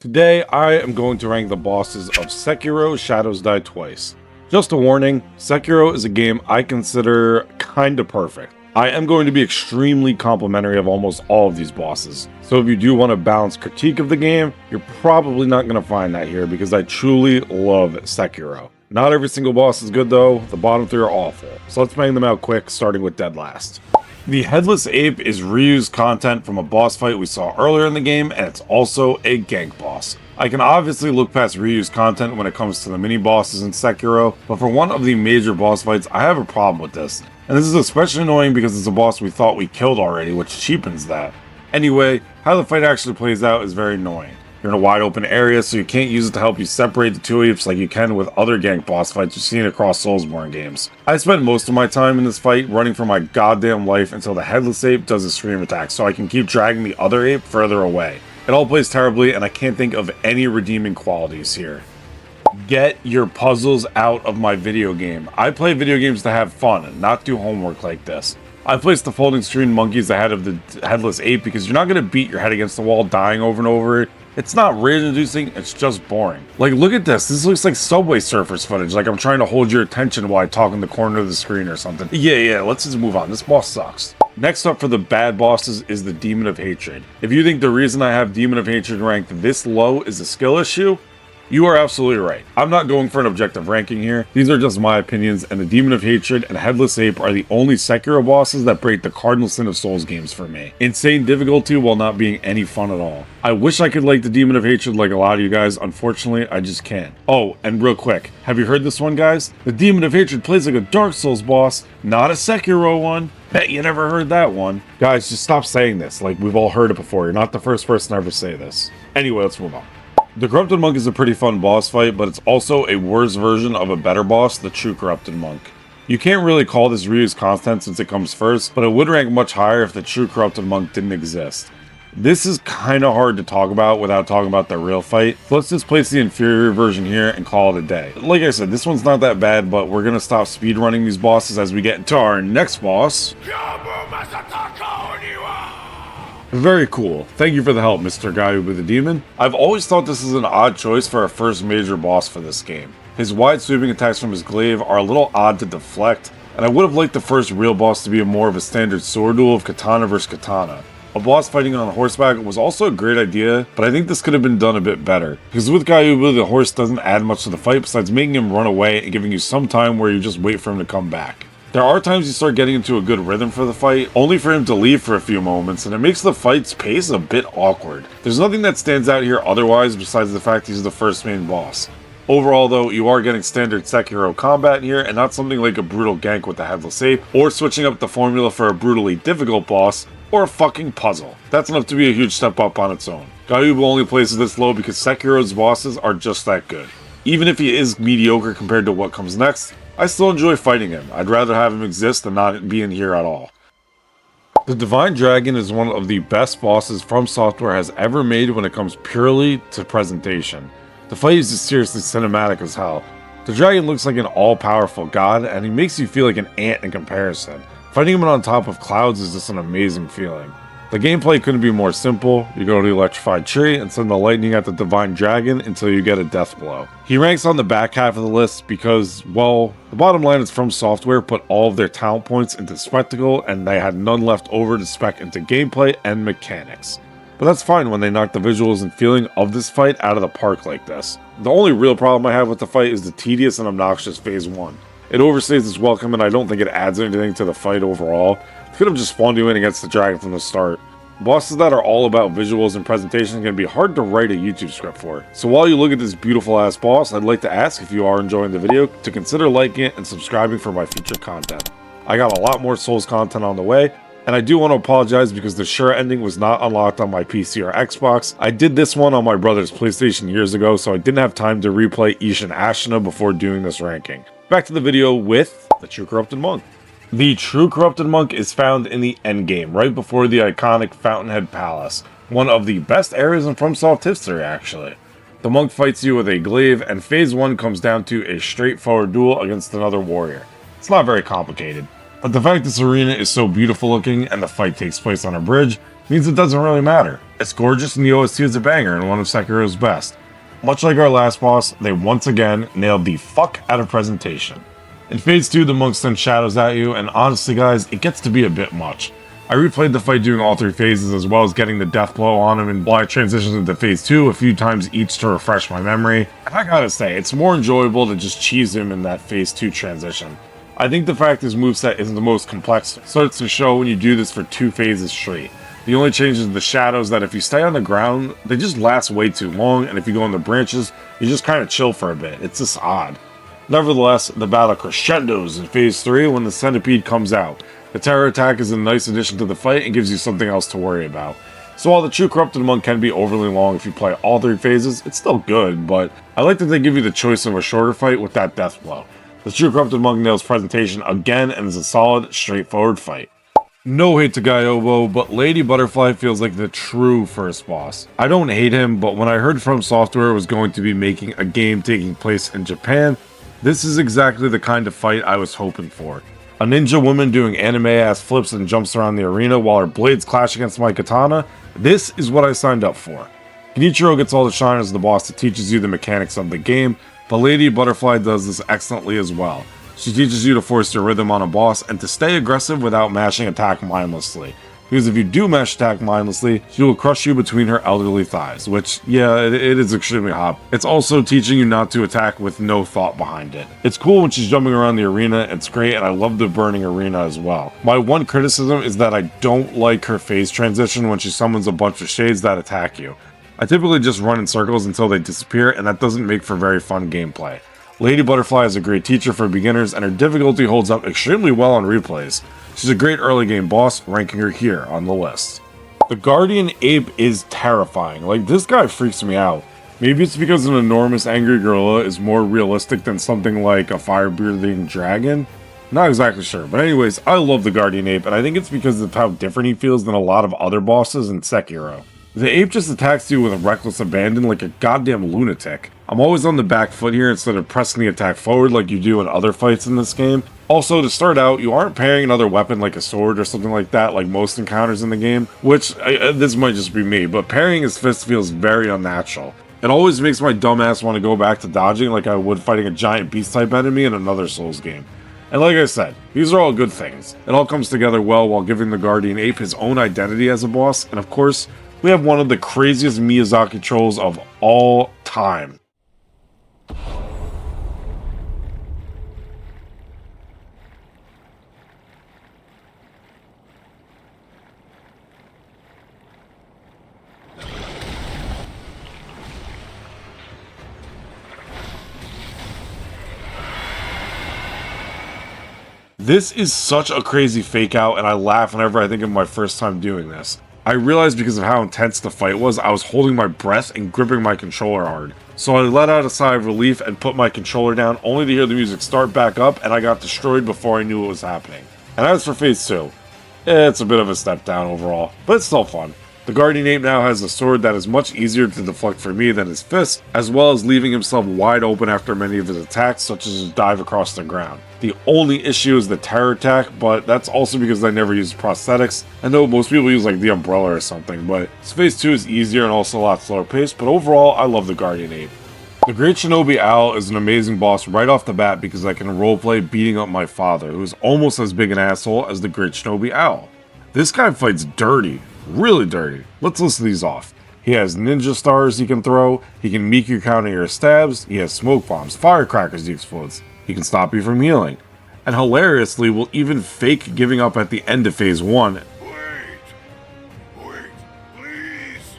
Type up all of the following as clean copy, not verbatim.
Today, I am going to rank the bosses of Sekiro Shadows Die Twice. Just a warning, Sekiro is a game I consider kinda perfect. I am going to be extremely complimentary of almost all of these bosses, so if you do want a balanced critique of the game, you're probably not going to find that here because I truly love Sekiro. Not every single boss is good though, the bottom three are awful, so let's bang them out quick, starting with dead last. The Headless Ape is reused content from a boss fight we saw earlier in the game, and it's also a gank boss. I can obviously look past reused content when it comes to the mini bosses in Sekiro, but for one of the major boss fights, I have a problem with this. And this is especially annoying because it's a boss we thought we killed already, which cheapens that. Anyway, how the fight actually plays out is very annoying. You're in a wide open area, so you can't use it to help you separate the two apes like you can with other gank boss fights you've seen across Soulsborne games. I spent most of my time in this fight running for my goddamn life until the Headless Ape does a scream attack, so I can keep dragging the other ape further away. It all plays terribly, and I can't think of any redeeming qualities here. Get your puzzles out of my video game. I play video games to have fun and not do homework like this. I placed the folding screen monkeys ahead of the Headless Ape because you're not going to beat your head against the wall dying over and over. It's not rage inducing, it's just boring. Like, look at this. This looks like Subway Surfers footage, like I'm trying to hold your attention while I talk in the corner of the screen or something. Yeah, let's just move on. This boss sucks. Next up for the bad bosses is the Demon of Hatred. If you think the reason I have Demon of Hatred ranked this low is a skill issue, you are absolutely right. I'm not going for an objective ranking here. These are just my opinions, and the Demon of Hatred and Headless Ape are the only Sekiro bosses that break the cardinal sin of Souls games for me. Insane difficulty while not being any fun at all. I wish I could like the Demon of Hatred like a lot of you guys. Unfortunately, I just can't. Oh, and real quick, have you heard this one, guys? The Demon of Hatred plays like a Dark Souls boss, not a Sekiro one. Bet you never heard that one. Guys, just stop saying this. Like, we've all heard it before. You're not the first person to ever say this. Anyway, let's move on. The Corrupted Monk is a pretty fun boss fight, but it's also a worse version of a better boss, the True Corrupted Monk. You can't really call this reused content since it comes first, but it would rank much higher if the True Corrupted Monk didn't exist. This is kinda hard to talk about without talking about the real fight, so let's just place the inferior version here and call it a day. Like I said, this one's not that bad, but we're gonna stop speedrunning these bosses as we get into our next boss. Very cool. Thank you for the help, Mr. Guy with the Demon. I've always thought this is an odd choice for our first major boss for this game. His wide sweeping attacks from his glaive are a little odd to deflect, and I would have liked the first real boss to be more of a standard sword duel of katana versus katana. A boss fighting on horseback was also a great idea, but I think this could have been done a bit better. Because with Gyubu, the horse doesn't add much to the fight besides making him run away and giving you some time where you just wait for him to come back. There are times you start getting into a good rhythm for the fight, only for him to leave for a few moments, and it makes the fight's pace a bit awkward. There's nothing that stands out here otherwise besides the fact he's the first main boss. Overall though, you are getting standard Sekiro combat here, and not something like a brutal gank with the Headless Ape, or switching up the formula for a brutally difficult boss, or a fucking puzzle. That's enough to be a huge step up on its own. Gyubu only places this low because Sekiro's bosses are just that good. Even if he is mediocre compared to what comes next, I still enjoy fighting him. I'd rather have him exist than not be in here at all. The Divine Dragon is one of the best bosses From Software has ever made when it comes purely to presentation. The fight is just seriously cinematic as hell. The dragon looks like an all-powerful god, and he makes you feel like an ant in comparison. Fighting him on top of clouds is just an amazing feeling. The gameplay couldn't be more simple. You go to the electrified tree and send the lightning at the Divine Dragon until you get a death blow. He ranks on the back half of the list because, well, the bottom line is From Software put all of their talent points into spectacle and they had none left over to spec into gameplay and mechanics. But that's fine when they knock the visuals and feeling of this fight out of the park like this. The only real problem I have with the fight is the tedious and obnoxious Phase 1. It overstays its welcome and I don't think it adds anything to the fight overall. It could have just spawned you in against the dragon from the start. Bosses that are all about visuals and presentation can be hard to write a YouTube script for. So while you look at this beautiful ass boss, I'd like to ask if you are enjoying the video to consider liking it and subscribing for my future content. I got a lot more Souls content on the way, and I do want to apologize because the sure ending was not unlocked on my PC or Xbox. I did this one on my brother's PlayStation years ago, so I didn't have time to replay Ishin Ashina before doing this ranking. Back to the video with the True Corrupted Monk. The True Corrupted Monk is found in the endgame, right before the iconic Fountainhead Palace, one of the best areas in FromSoft history actually. The monk fights you with a glaive, and Phase 1 comes down to a straightforward duel against another warrior. It's not very complicated, but the fact this arena is so beautiful looking and the fight takes place on a bridge means it doesn't really matter. It's gorgeous and the OST is a banger and one of Sekiro's best. Much like our last boss, they once again nailed the fuck out of presentation. In Phase 2, the monk sends shadows at you, and honestly guys, it gets to be a bit much. I replayed the fight doing all 3 phases as well as getting the death blow on him and while I transitioned into Phase 2 a few times each to refresh my memory. And I gotta say, it's more enjoyable to just cheese him in that Phase 2 transition. I think the fact his moveset isn't the most complex starts to show when you do this for 2 phases straight. The only change is the shadows that if you stay on the ground, they just last way too long, and if you go in the branches, you just kind of chill for a bit. It's just odd. Nevertheless, the battle crescendos in Phase 3 when the centipede comes out. The terror attack is a nice addition to the fight and gives you something else to worry about. So while the True Corrupted Monk can be overly long if you play all 3 phases, it's still good, but I like that they give you the choice of a shorter fight with that death blow. The True Corrupted Monk nails presentation again and is a solid, straightforward fight. No hate to Gaiobo, but Lady Butterfly feels like the true first boss. I don't hate him, but when I heard From Software was going to be making a game taking place in Japan, this is exactly the kind of fight I was hoping for. A ninja woman doing anime-ass flips and jumps around the arena while her blades clash against my katana. This is what I signed up for. Genichiro gets all the shine as the boss that teaches you the mechanics of the game, but Lady Butterfly does this excellently as well. She teaches you to force your rhythm on a boss and to stay aggressive without mashing attack mindlessly. Because if you do mash attack mindlessly, she will crush you between her elderly thighs, which, yeah, it is extremely hot. It's also teaching you not to attack with no thought behind it. It's cool when she's jumping around the arena, it's great, and I love the burning arena as well. My one criticism is that I don't like her phase transition when she summons a bunch of shades that attack you. I typically just run in circles until they disappear, and that doesn't make for very fun gameplay. Lady Butterfly is a great teacher for beginners, and her difficulty holds up extremely well on replays. She's a great early game boss, ranking her here on the list. The Guardian Ape is terrifying. Like, this guy freaks me out. Maybe it's because an enormous angry gorilla is more realistic than something like a fire-breathing dragon? Not exactly sure, but anyways, I love the Guardian Ape, and I think it's because of how different he feels than a lot of other bosses in Sekiro. The ape just attacks you with a reckless abandon like a goddamn lunatic. I'm always on the back foot here instead of pressing the attack forward like you do in other fights in this game. Also, to start out, you aren't pairing another weapon like a sword or something like that like most encounters in the game, which, this might just be me, but pairing his fist feels very unnatural. It always makes my dumbass want to go back to dodging like I would fighting a giant beast type enemy in another Souls game. And like I said, these are all good things. It all comes together well while giving the Guardian Ape his own identity as a boss, and of course, we have one of the craziest Miyazaki trolls of all time. This is such a crazy fake out, and I laugh whenever I think of my first time doing this. I realized because of how intense the fight was, I was holding my breath and gripping my controller hard. So I let out a sigh of relief and put my controller down, only to hear the music start back up, and I got destroyed before I knew what was happening. And as for Phase 2, it's a bit of a step down overall, but it's still fun. The Guardian Ape now has a sword that is much easier to deflect for me than his fist, as well as leaving himself wide open after many of his attacks, such as his dive across the ground. The only issue is the terror attack, but that's also because I never used prosthetics. I know most people use like the umbrella or something, but Phase 2 is easier and also a lot slower paced, but overall I love the Guardian Ape. The Great Shinobi Owl is an amazing boss right off the bat because I can roleplay beating up my father, who is almost as big an asshole as the Great Shinobi Owl. This guy fights dirty, really dirty. Let's list these off. He has ninja stars he can throw, he can Miku counter your stabs, he has smoke bombs, firecrackers he explodes, he can stop you from healing, and hilariously will even fake giving up at the end of Phase 1. Wait, please.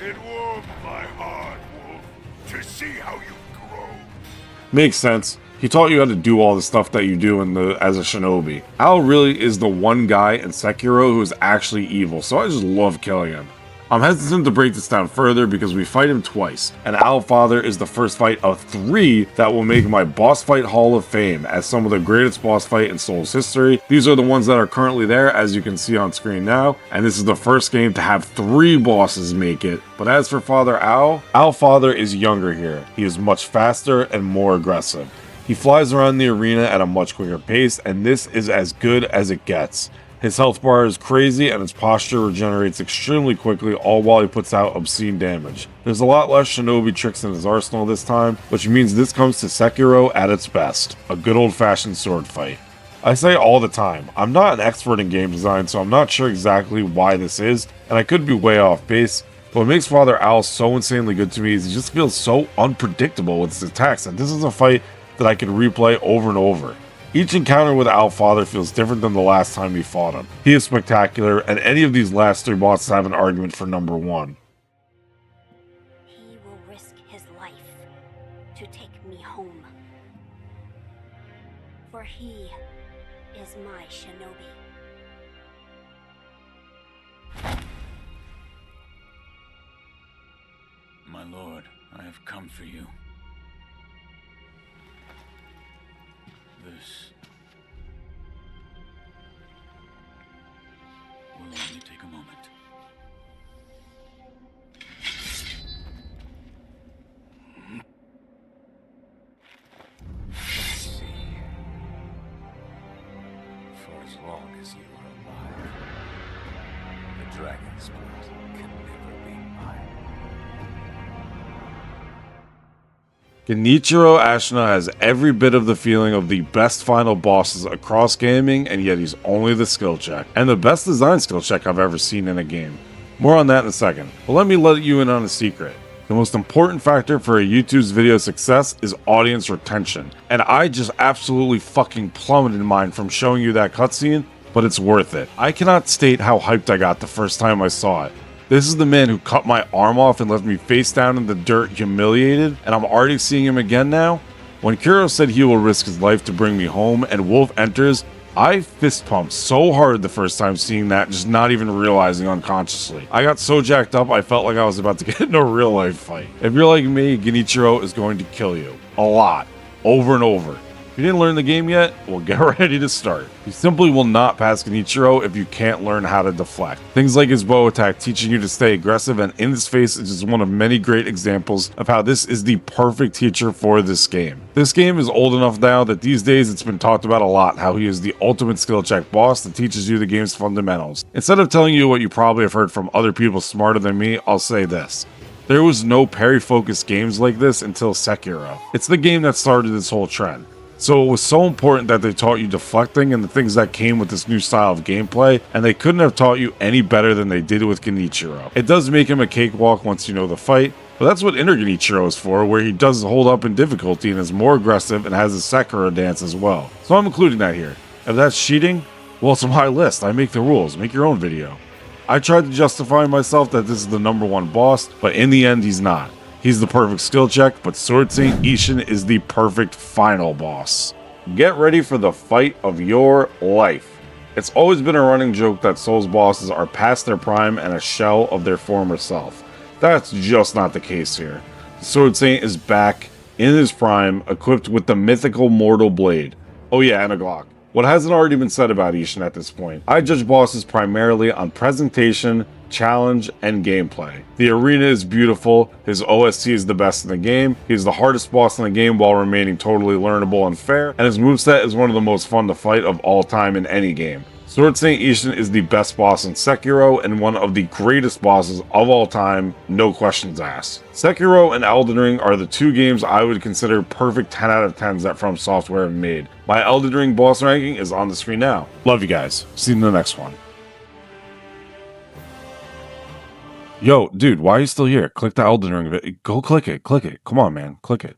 It warmed my heart, Wolf, to see how you grow. Makes sense. He taught you how to do all the stuff that you do as a shinobi. Owl really is the one guy in Sekiro who is actually evil, so I just love killing him. I'm hesitant to break this down further because we fight him twice, and Owl Father is the first fight of 3 that will make my boss fight Hall of Fame as some of the greatest boss fight in Souls history. These are the ones that are currently there, as you can see on screen now, and this is the first game to have 3 bosses make it. But as for Father Owl, Owl Father is younger here. He is much faster and more aggressive. He flies around the arena at a much quicker pace, and this is as good as it gets. His health bar is crazy and his posture regenerates extremely quickly, all while he puts out obscene damage. There's a lot less shinobi tricks in his arsenal this time, which means this comes to Sekiro at its best, a good old-fashioned sword fight. I say all the time, I'm not an expert in game design, so I'm not sure exactly why this is, and I could be way off base, but what makes Father Al so insanely good to me is he just feels so unpredictable with his attacks, and this is a fight that I can replay over and over. Each encounter with Al Father feels different than the last time we fought him. He is spectacular, and any of these last 3 bosses have an argument for number 1. He will risk his life to take me home. For he is my shinobi. My lord, I have come for you. This will only take a moment. Let's see. For as long as you are alive, the dragon's blood can never be mine. Genichiro Ashina has every bit of the feeling of the best final bosses across gaming, and yet he's only the skill check, and the best design skill check I've ever seen in a game. More on that in a second, but let me let you in on a secret. The most important factor for a YouTube's video success is audience retention, and I just absolutely fucking plummeted mine from showing you that cutscene, but it's worth it. I cannot state how hyped I got the first time I saw it. This is the man who cut my arm off and left me face down in the dirt humiliated, and I'm already seeing him again now? When Kuro said he will risk his life to bring me home and Wolf enters, I fist pumped so hard the first time seeing that, just not even realizing unconsciously. I got so jacked up I felt like I was about to get in a real life fight. If you're like me, Genichiro is going to kill you. A lot. Over and over. If you didn't learn the game yet, well, get ready to start. You simply will not pass Genichiro if you can't learn how to deflect. Things like his bow attack teaching you to stay aggressive, and in this face is just one of many great examples of how this is the perfect teacher for this game. This game is old enough now that these days it's been talked about a lot, how he is the ultimate skill check boss that teaches you the game's fundamentals. Instead of telling you what you probably have heard from other people smarter than me, I'll say this. There was no parry-focused games like this until Sekiro. It's the game that started this whole trend. So it was so important that they taught you deflecting and the things that came with this new style of gameplay, and they couldn't have taught you any better than they did with Genichiro. It does make him a cakewalk once you know the fight, but that's what Inner Genichiro is for, where he does hold up in difficulty and is more aggressive and has a Sekiro dance as well. So I'm including that here. If that's cheating, well, it's on my list. I make the rules. Make your own video. I tried to justify myself that this is the number 1 boss, but in the end he's not. He's the perfect skill check, but Sword Saint Ishin is the perfect final boss. Get ready for the fight of your life. It's always been a running joke that Souls bosses are past their prime and a shell of their former self. That's just not the case here. The Sword Saint is back in his prime, equipped with the mythical Mortal Blade. Oh yeah, and a Glock. What hasn't already been said about Ishin at this point? I judge bosses primarily on presentation, challenge, and gameplay. The arena is beautiful, his OST is the best in the game, he's the hardest boss in the game while remaining totally learnable and fair, and his moveset is one of the most fun to fight of all time in any game. Sword Saint Ishin is the best boss in Sekiro and one of the greatest bosses of all time, no questions asked. Sekiro and Elden Ring are the 2 games I would consider perfect 10 out of 10s that From Software have made. My Elden Ring boss ranking is on the screen now. Love you guys. See you in the next one. Yo, dude, why are you still here? Click the Elden Ring. Go click it. Click it. Come on, man. Click it.